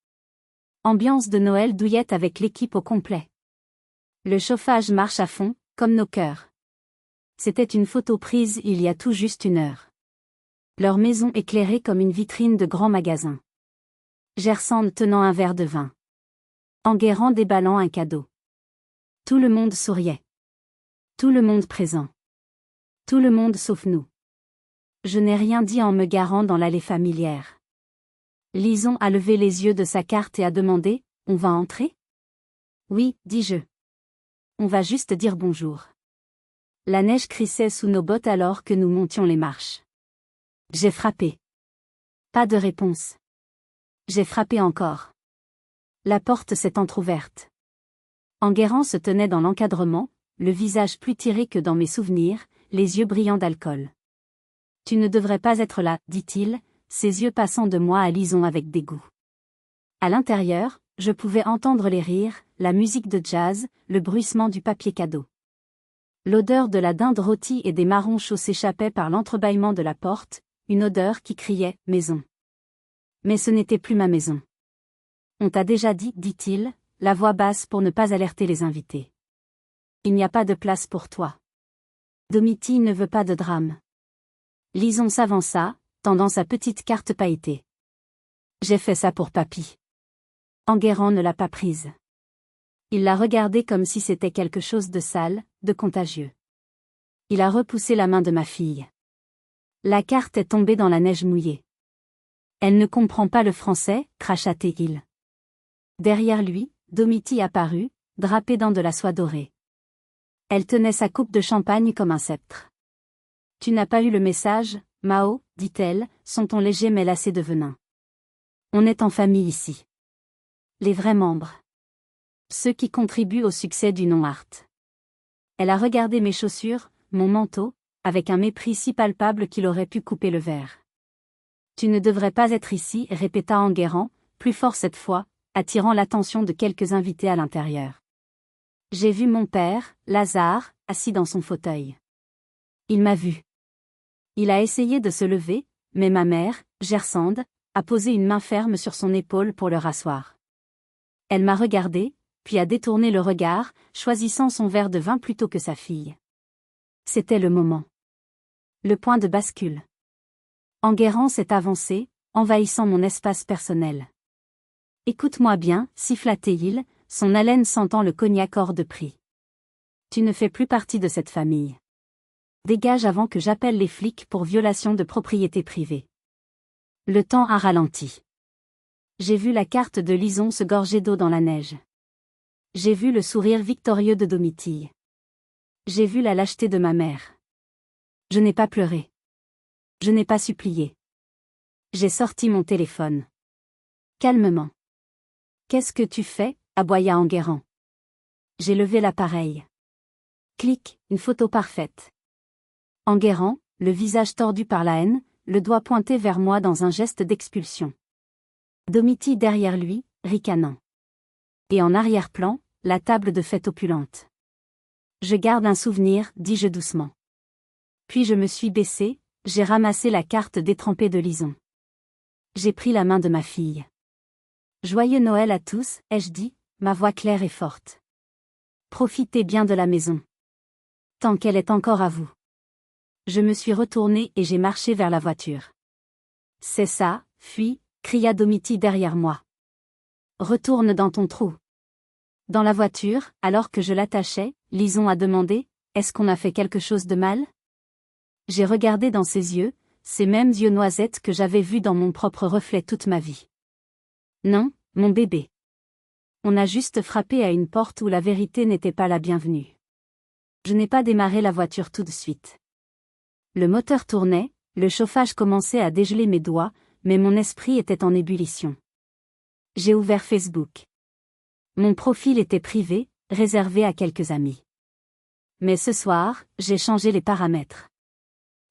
Ambiance de Noël douillette avec l'équipe au complet. Le chauffage marche à fond, comme nos cœurs. C'était une photo prise il y a tout juste 1 heure. Leur maison éclairée comme une vitrine de grand magasin. Gersande tenant un verre de vin. Enguerrand déballant un cadeau. Tout le monde souriait. Tout le monde présent. Tout le monde sauf nous. Je n'ai rien dit en me garant dans l'allée familière. Lison a levé les yeux de sa carte et a demandé « On va entrer ?» Oui, dis-je. On va juste dire bonjour. La neige crissait sous nos bottes alors que nous montions les marches. J'ai frappé. Pas de réponse. J'ai frappé encore. La porte s'est entr'ouverte. Enguerrand se tenait dans l'encadrement, le visage plus tiré que dans mes souvenirs, les yeux brillants d'alcool. « Tu ne devrais pas être là, dit-il, ses yeux passant de moi à Lison avec dégoût. À l'intérieur, je pouvais entendre les rires, la musique de jazz, le bruissement du papier cadeau. L'odeur de la dinde rôtie et des marrons chauds s'échappait par l'entrebâillement de la porte, une odeur qui criait « maison ». Mais ce n'était plus ma maison. On t'a déjà dit, dit-il, la voix basse pour ne pas alerter les invités. Il n'y a pas de place pour toi. Domitille ne veut pas de drame. Lison s'avança, tendant sa petite carte pailletée. J'ai fait ça pour papy. Enguerrand ne l'a pas prise. Il l'a regardée comme si c'était quelque chose de sale, de contagieux. Il a repoussé la main de ma fille. La carte est tombée dans la neige mouillée. Elle ne comprend pas le français, cracha-t-il. Derrière lui, Domitille apparut, drapée dans de la soie dorée. Elle tenait sa coupe de champagne comme un sceptre. Tu n'as pas eu le message, Mao, dit-elle, son ton léger mais lassé de venin. On est en famille ici. Les vrais membres. Ceux qui contribuent au succès du non-art. Elle a regardé mes chaussures, mon manteau, avec un mépris si palpable qu'il aurait pu couper le verre. Tu ne devrais pas être ici, répéta Enguerrand, plus fort cette fois, attirant l'attention de quelques invités à l'intérieur. J'ai vu mon père, Lazare, assis dans son fauteuil. Il m'a vu. Il a essayé de se lever, mais ma mère, Gersande, a posé une main ferme sur son épaule pour le rasseoir. Elle m'a regardé, puis a détourné le regard, choisissant son verre de vin plutôt que sa fille. C'était le moment. Le point de bascule. Enguerrand s'est avancé, envahissant mon espace personnel. Écoute-moi bien, siffla-t-il, son haleine sentant le cognac hors de prix. Tu ne fais plus partie de cette famille. Dégage avant que j'appelle les flics pour violation de propriété privée. Le temps a ralenti. J'ai vu la carte de Lison se gorger d'eau dans la neige. J'ai vu le sourire victorieux de Domitille. J'ai vu la lâcheté de ma mère. Je n'ai pas pleuré. Je n'ai pas supplié. J'ai sorti mon téléphone. Calmement. Qu'est-ce que tu fais, aboya Enguerrand. J'ai levé l'appareil. Clic, une photo parfaite. Enguerrand, le visage tordu par la haine, le doigt pointé vers moi dans un geste d'expulsion. Domitille derrière lui, ricanant. Et en arrière-plan, la table de fête opulente. Je garde un souvenir, dis-je doucement. Puis je me suis baissé, j'ai ramassé la carte détrempée de Lison. J'ai pris la main de ma fille. Joyeux Noël à tous, ai-je dit, ma voix claire et forte. Profitez bien de la maison. Tant qu'elle est encore à vous. Je me suis retourné et j'ai marché vers la voiture. C'est ça, fuis, cria Domitille derrière moi. Retourne dans ton trou. Dans la voiture, alors que je l'attachais, Lison a demandé, est-ce qu'on a fait quelque chose de mal? J'ai regardé dans ses yeux, ces mêmes yeux noisettes que j'avais vus dans mon propre reflet toute ma vie. Non, mon bébé. On a juste frappé à une porte où la vérité n'était pas la bienvenue. Je n'ai pas démarré la voiture tout de suite. Le moteur tournait, le chauffage commençait à dégeler mes doigts, mais mon esprit était en ébullition. J'ai ouvert Facebook. Mon profil était privé, réservé à quelques amis. Mais ce soir, j'ai changé les paramètres.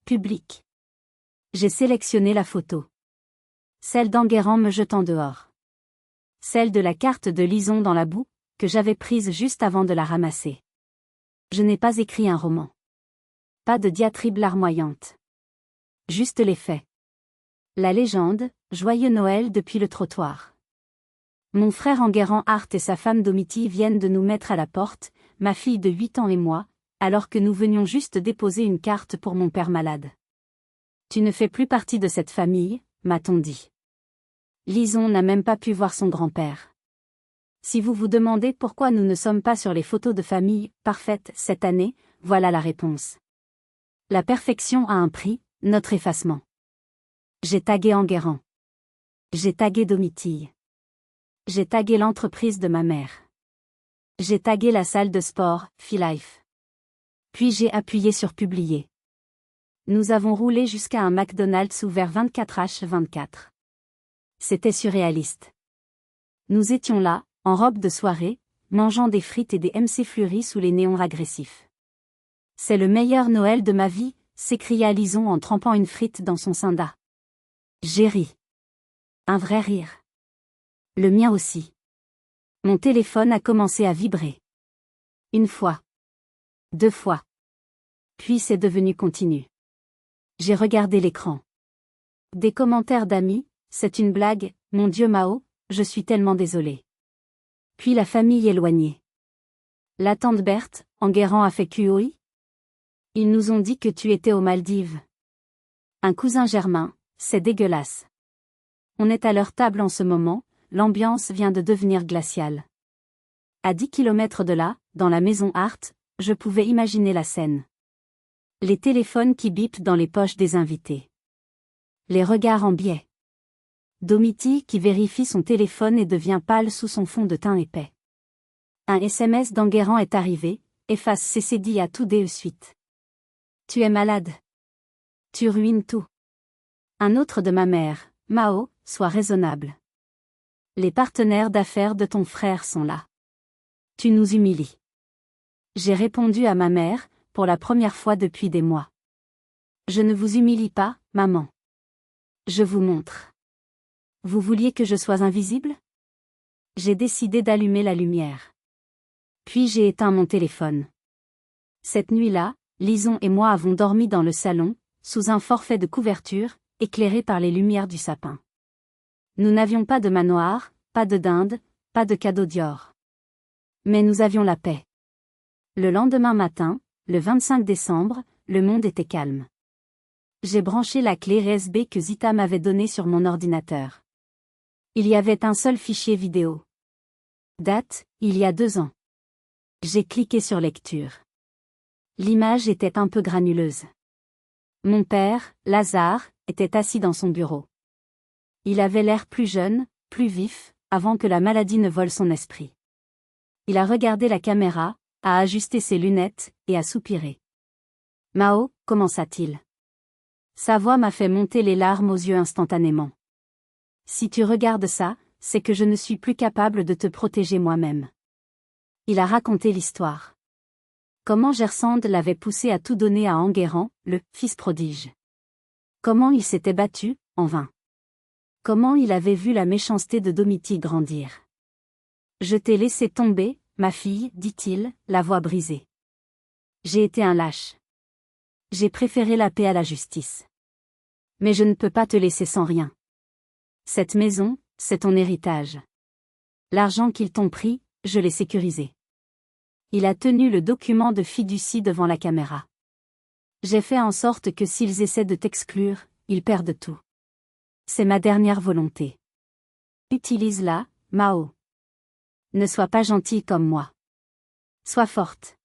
Public. J'ai sélectionné la photo. Celle d'Enguerrand me jetant dehors. Celle de la carte de Lison dans la boue, que j'avais prise juste avant de la ramasser. Je n'ai pas écrit un roman. Pas de diatribe larmoyante. Juste les faits. La légende, joyeux Noël depuis le trottoir. Mon frère Enguerrand Hart et sa femme Domitille viennent de nous mettre à la porte, ma fille de 8 ans et moi, alors que nous venions juste déposer une carte pour mon père malade. Tu ne fais plus partie de cette famille, m'a-t-on dit. Lison n'a même pas pu voir son grand-père. Si vous vous demandez pourquoi nous ne sommes pas sur les photos de famille parfaites cette année, voilà la réponse. La perfection a un prix, notre effacement. J'ai tagué Enguerrand. J'ai tagué Domitille. J'ai tagué l'entreprise de ma mère. J'ai tagué la salle de sport, Life. Puis j'ai appuyé sur publier. Nous avons roulé jusqu'à un McDonald's ouvert 24h24. C'était surréaliste. Nous étions là, en robe de soirée, mangeant des frites et des MC fleuris sous les néons agressifs. C'est le meilleur Noël de ma vie, s'écria Lison en trempant une frite dans son Cinda. J'ai ri. Un vrai rire. Le mien aussi. Mon téléphone a commencé à vibrer. Une fois. 2 fois. Puis c'est devenu continu. J'ai regardé l'écran. Des commentaires d'amis, c'est une blague, mon Dieu Mao, je suis tellement désolé. Puis la famille éloignée. La tante Berthe, Enguerrand a fait QOI? Ils nous ont dit que tu étais aux Maldives. Un cousin germain, c'est dégueulasse. On est à leur table en ce moment, l'ambiance vient de devenir glaciale. À 10 kilomètres de là, dans la maison Hart, je pouvais imaginer la scène. Les téléphones qui bipent dans les poches des invités. Les regards en biais. Domitille qui vérifie son téléphone et devient pâle sous son fond de teint épais. Un SMS d'Enguerrand est arrivé, efface CCD à tout de suite. Tu es malade. Tu ruines tout. Un autre de ma mère, Mao, sois raisonnable. Les partenaires d'affaires de ton frère sont là. Tu nous humilies. J'ai répondu à ma mère, pour la première fois depuis des mois. Je ne vous humilie pas, maman. Je vous montre. Vous vouliez que je sois invisible? J'ai décidé d'allumer la lumière. Puis j'ai éteint mon téléphone. Cette nuit-là, Lison et moi avons dormi dans le salon, sous un forfait de couverture, éclairé par les lumières du sapin. Nous n'avions pas de manoir, pas de dinde, pas de cadeau Dior. Mais nous avions la paix. Le lendemain matin, le 25 décembre, le monde était calme. J'ai branché la clé USB que Zita m'avait donnée sur mon ordinateur. Il y avait un seul fichier vidéo. Date, il y a 2 ans. J'ai cliqué sur lecture. L'image était un peu granuleuse. Mon père, Lazare, était assis dans son bureau. Il avait l'air plus jeune, plus vif, avant que la maladie ne vole son esprit. Il a regardé la caméra, a ajusté ses lunettes, et a soupiré. Mao, commença-t-il. Sa voix m'a fait monter les larmes aux yeux instantanément. Si tu regardes ça, c'est que je ne suis plus capable de te protéger moi-même. Il a raconté l'histoire. Comment Gersande l'avait poussé à tout donner à Enguerrand, le fils prodige. Comment il s'était battu, en vain. Comment il avait vu la méchanceté de Domitille grandir. Je t'ai laissé tomber, ma fille, dit-il, la voix brisée. J'ai été un lâche. J'ai préféré la paix à la justice. Mais je ne peux pas te laisser sans rien. Cette maison, c'est ton héritage. L'argent qu'ils t'ont pris, je l'ai sécurisé. Il a tenu le document de fiducie devant la caméra. J'ai fait en sorte que s'ils essaient de t'exclure, ils perdent tout. C'est ma dernière volonté. Utilise-la, Mao. Ne sois pas gentille comme moi. Sois forte.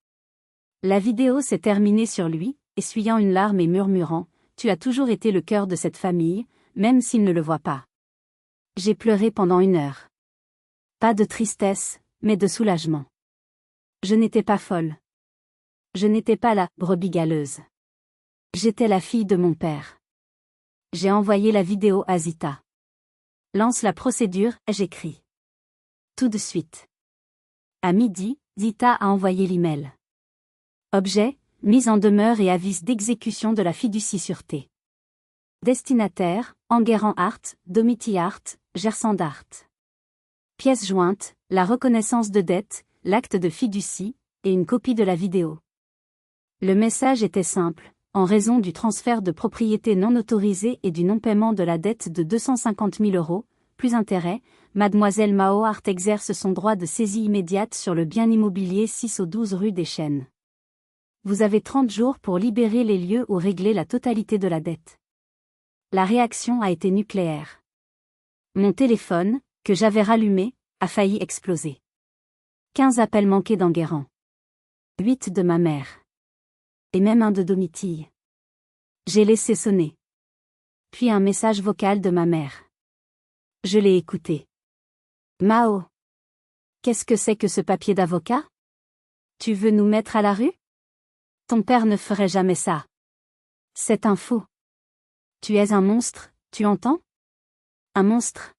La vidéo s'est terminée sur lui, essuyant une larme et murmurant « Tu as toujours été le cœur de cette famille, même s'il ne le voit pas. » J'ai pleuré pendant 1 heure. Pas de tristesse, mais de soulagement. Je n'étais pas folle. Je n'étais pas la brebis galeuse. J'étais la fille de mon père. J'ai envoyé la vidéo à Zita. Lance la procédure, j'écris. Tout de suite. À midi, Zita a envoyé l'email. Objet, mise en demeure et avis d'exécution de la fiducie sûreté. Destinataire, Enguerrand Art, Domitille Art, Gersande Art. Pièce jointe, la reconnaissance de dette, l'acte de fiducie, et une copie de la vidéo. Le message était simple. En raison du transfert de propriété non autorisé et du non-paiement de la dette de 250 000 €, plus intérêt, Mademoiselle Mao Art exerce son droit de saisie immédiate sur le bien immobilier 6 au 12 rue des Chênes. Vous avez 30 jours pour libérer les lieux ou régler la totalité de la dette. La réaction a été nucléaire. Mon téléphone, que j'avais rallumé, a failli exploser. 15 appels manqués d'Enguerrand. 8 de ma mère. Et même un de Domitille. J'ai laissé sonner. Puis un message vocal de ma mère. Je l'ai écouté. Mao. Qu'est-ce que c'est que ce papier d'avocat? Tu veux nous mettre à la rue? Ton père ne ferait jamais ça. C'est un faux. Tu es un monstre, tu entends? Un monstre.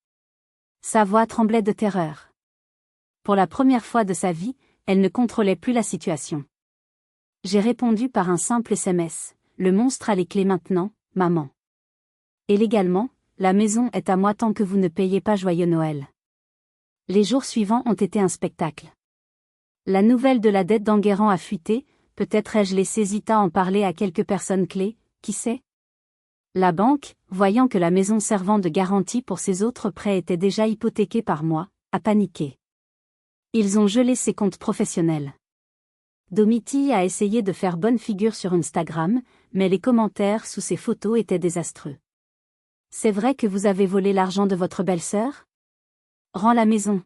Sa voix tremblait de terreur. Pour la première fois de sa vie, elle ne contrôlait plus la situation. J'ai répondu par un simple SMS. Le monstre a les clés maintenant, maman. Et légalement, la maison est à moi tant que vous ne payez pas joyeux Noël. Les jours suivants ont été un spectacle. La nouvelle de la dette d'Enguerrand a fuité, peut-être ai-je laissé Zita en parler à quelques personnes clés, qui sait? La banque, voyant que la maison servant de garantie pour ses autres prêts était déjà hypothéquée par moi, a paniqué. Ils ont gelé ses comptes professionnels. Domitille a essayé de faire bonne figure sur Instagram, mais les commentaires sous ses photos étaient désastreux. C'est vrai que vous avez volé l'argent de votre belle-sœur? Rends la maison.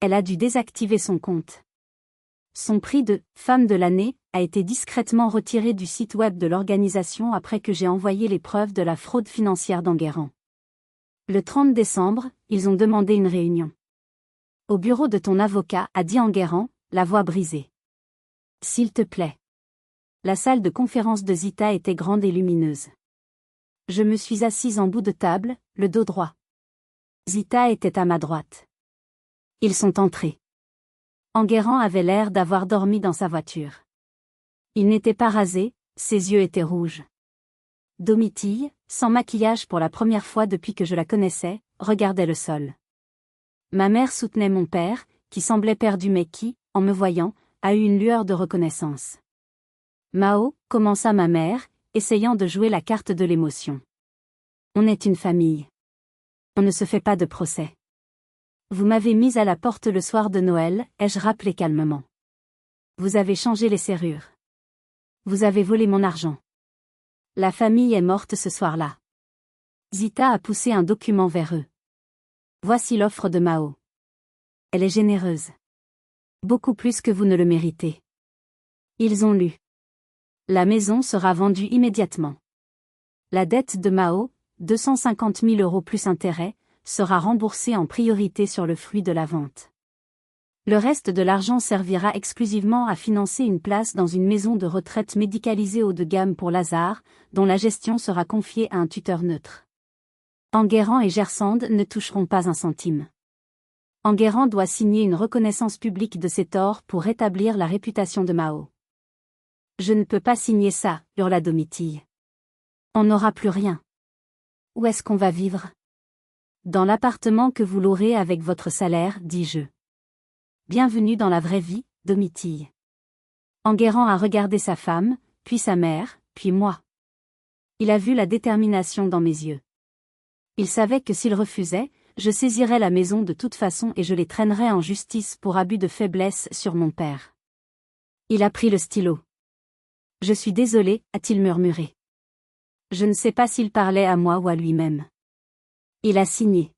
Elle a dû désactiver son compte. Son prix de « femme de l'année » a été discrètement retiré du site web de l'organisation après que j'ai envoyé les preuves de la fraude financière d'Enguerrand. Le 30 décembre, ils ont demandé une réunion. Au bureau de ton avocat, a dit Enguerrand, la voix brisée. S'il te plaît. La salle de conférence de Zita était grande et lumineuse. Je me suis assise en bout de table, le dos droit. Zita était à ma droite. Ils sont entrés. Enguerrand avait l'air d'avoir dormi dans sa voiture. Il n'était pas rasé, ses yeux étaient rouges. Domitille, sans maquillage pour la première fois depuis que je la connaissais, regardait le sol. Ma mère soutenait mon père, qui semblait perdu mais qui, en me voyant, a eu une lueur de reconnaissance. Mao, commença ma mère, essayant de jouer la carte de l'émotion. On est une famille. On ne se fait pas de procès. Vous m'avez mise à la porte le soir de Noël, ai-je rappelé calmement. Vous avez changé les serrures. Vous avez volé mon argent. La famille est morte ce soir-là. Zita a poussé un document vers eux. Voici l'offre de Mao. Elle est généreuse. Beaucoup plus que vous ne le méritez. Ils ont lu. La maison sera vendue immédiatement. La dette de Mao, 250 000 € plus intérêts, sera remboursée en priorité sur le fruit de la vente. Le reste de l'argent servira exclusivement à financer une place dans une maison de retraite médicalisée haut de gamme pour Lazare, dont la gestion sera confiée à un tuteur neutre. Enguerrand et Gersand ne toucheront pas un centime. Enguerrand doit signer une reconnaissance publique de ses torts pour rétablir la réputation de Mao. Je ne peux pas signer ça, hurla Domitille. On n'aura plus rien. Où est-ce qu'on va vivre? Dans l'appartement que vous louerez avec votre salaire, dis-je. Bienvenue dans la vraie vie, Domitille. Enguerrand a regardé sa femme, puis sa mère, puis moi. Il a vu la détermination dans mes yeux. Il savait que s'il refusait, je saisirais la maison de toute façon et je les traînerais en justice pour abus de faiblesse sur mon père. Il a pris le stylo. Je suis désolé, a-t-il murmuré. Je ne sais pas s'il parlait à moi ou à lui-même. Il a signé.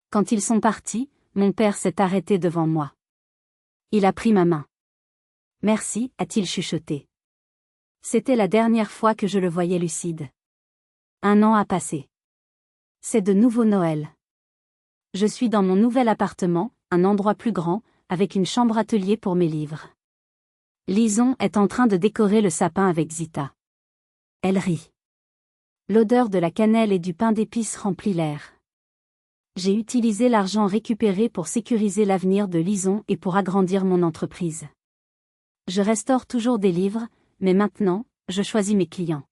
Quand ils sont partis, mon père s'est arrêté devant moi. Il a pris ma main. Merci, a-t-il chuchoté. C'était la dernière fois que je le voyais lucide. 1 an a passé. C'est de nouveau Noël. Je suis dans mon nouvel appartement, un endroit plus grand, avec une chambre atelier pour mes livres. Lison est en train de décorer le sapin avec Zita. Elle rit. L'odeur de la cannelle et du pain d'épices remplit l'air. J'ai utilisé l'argent récupéré pour sécuriser l'avenir de Lison et pour agrandir mon entreprise. Je restaure toujours des livres, mais maintenant, je choisis mes clients.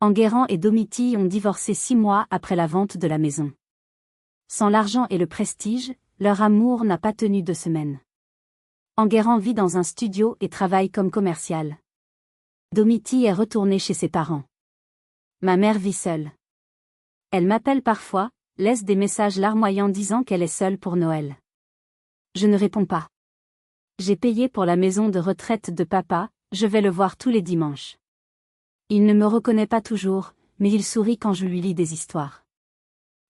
Enguerrand et Domitille ont divorcé 6 mois après la vente de la maison. Sans l'argent et le prestige, leur amour n'a pas tenu 2 semaines. Enguerrand vit dans un studio et travaille comme commercial. Domitille est retournée chez ses parents. Ma mère vit seule. Elle m'appelle parfois, laisse des messages larmoyants disant qu'elle est seule pour Noël. Je ne réponds pas. J'ai payé pour la maison de retraite de papa, je vais le voir tous les dimanches. Il ne me reconnaît pas toujours, mais il sourit quand je lui lis des histoires.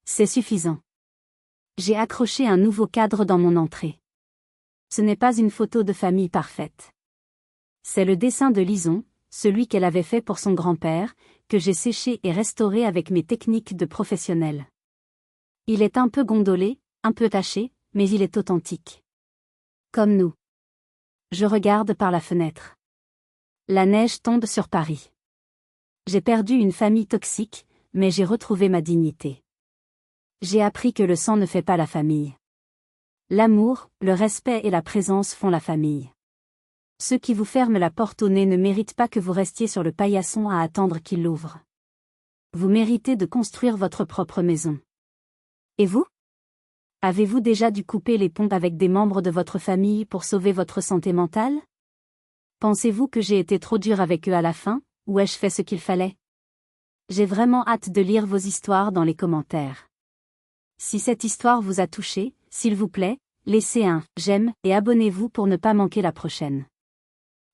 C'est suffisant. J'ai accroché un nouveau cadre dans mon entrée. Ce n'est pas une photo de famille parfaite. C'est le dessin de Lison, celui qu'elle avait fait pour son grand-père, que j'ai séché et restauré avec mes techniques de professionnel. Il est un peu gondolé, un peu taché, mais il est authentique. Comme nous. Je regarde par la fenêtre. La neige tombe sur Paris. J'ai perdu une famille toxique, mais j'ai retrouvé ma dignité. J'ai appris que le sang ne fait pas la famille. L'amour, le respect et la présence font la famille. Ceux qui vous ferment la porte au nez ne méritent pas que vous restiez sur le paillasson à attendre qu'il l'ouvre. Vous méritez de construire votre propre maison. Et vous? Avez-vous déjà dû couper les ponts avec des membres de votre famille pour sauver votre santé mentale? Pensez-vous que j'ai été trop dur avec eux à la fin, ou ai-je fait ce qu'il fallait? J'ai vraiment hâte de lire vos histoires dans les commentaires. Si cette histoire vous a touché, s'il vous plaît, laissez un j'aime et abonnez-vous pour ne pas manquer la prochaine.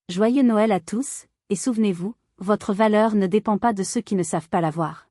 Joyeux Noël à tous, et souvenez-vous, votre valeur ne dépend pas de ceux qui ne savent pas l'avoir.